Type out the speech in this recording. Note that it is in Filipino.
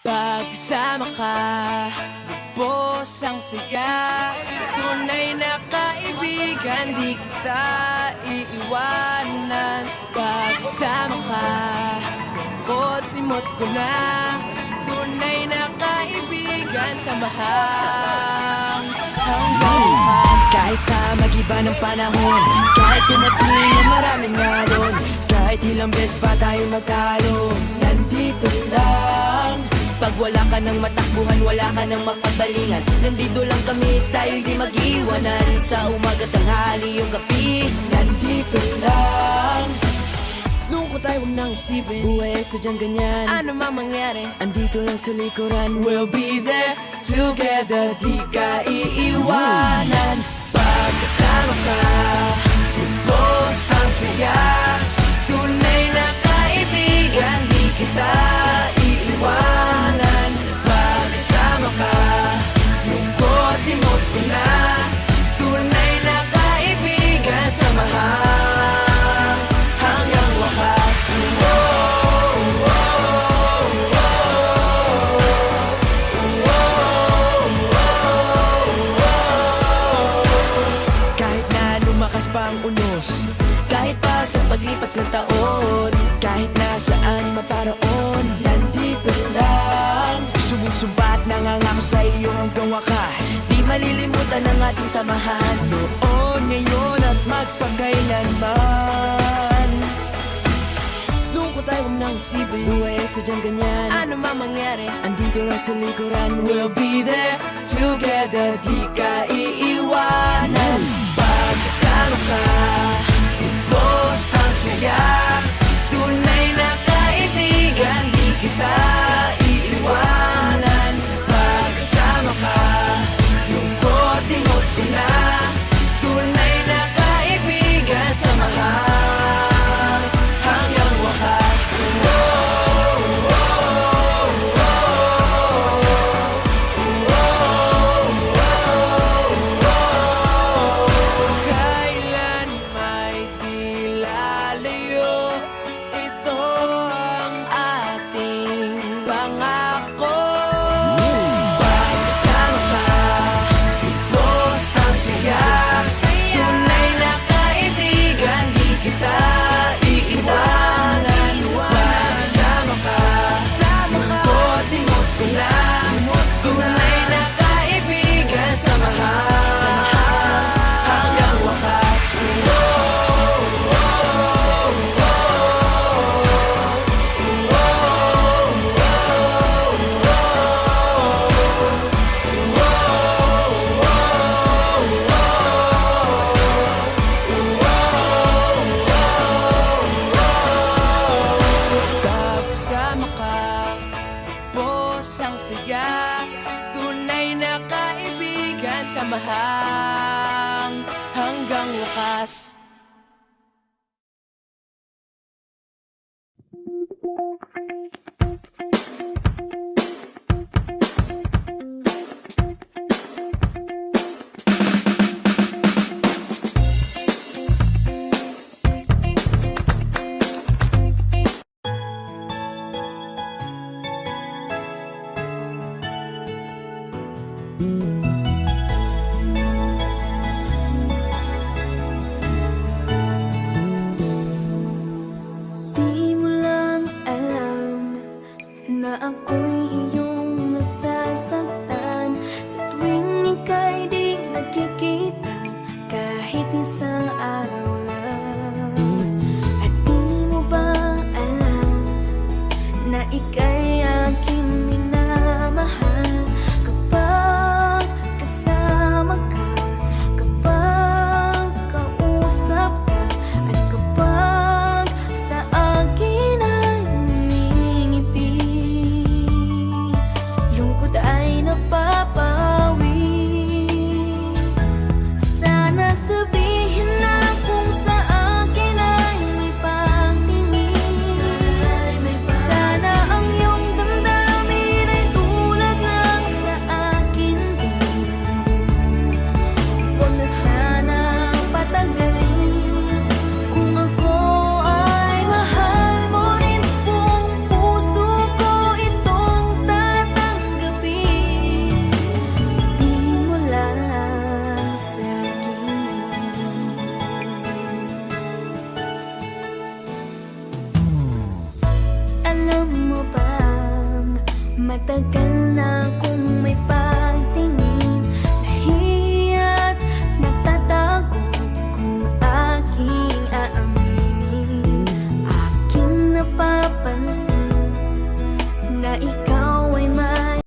Pagkasama ka, lubos ang saya. Tunay na kaibigan, di kita iiwanan. Pagkasama ka, lungkot limot ko na. Tunay na kaibigan, samahan hanggang wakas. Kahit pa mag-iba ng panahon, kahit tumating na maraming alon, kahit ilang beses pa tayo magtalo, nandito lang. Pag wala ka ng matakbuhan, wala ka ng mapagbalingan, nandito lang kami, tayo'y di mag-iwanan. Sa umaga, tanghali, yung gabi, nandito lang. Lungkot tayo, huwag nang isipin, buhay sadyang ganyan. Ano man mangyari, andito lang sa likuran. We'll be there together, di ka iiwanan. Pagkasama ka, lubos ang saya. Tunay na kaibigan, di kita iiwanan. Pagkasama ka, lungkot limot ko na. Tunay na kaibigan, samahan hanggang wakas. Kahit na lumakas pa ang unos, kahit pa sa paglipas ng taon, kahit nasaan maparoon, nandito lang. Sumusumpa at nangangako sa iyo hanggang wakas. Di malilimutan ang ating samahan, noon, ngayon at magpakailanman. Lungkot tayo, huwag nang isipin, buhay sadyang ganyan. Ano man mangyari, andito lang sa likuran. We'll be there together, di ka iiwanan. Pagkasama ka, lubos ang saya. Tunay na kaibigan, di kita iiwanan. Pagkasama ka, lungkot limot ko na. Tunay na kaibigan, samahan hanggang wakas. Kailan may di lalayo, ito ang ating pangako. Pagkasama ka, lubos ang saya. Tunay na kaibigan, di kita iiwanan. Pagkasama ka, lungkot limot ko na. Tunay na kaibigan, samahan hanggang wakas. Pagkasama ka, lubos ang saya. Tunay na kaibigan, samahan hanggang wakas. Di mo lang alam na ako'y iyong nasasaktan. Sa tuwing ika'y di nakikita, kahit isang araw lang. At di mo ba alam na ika'y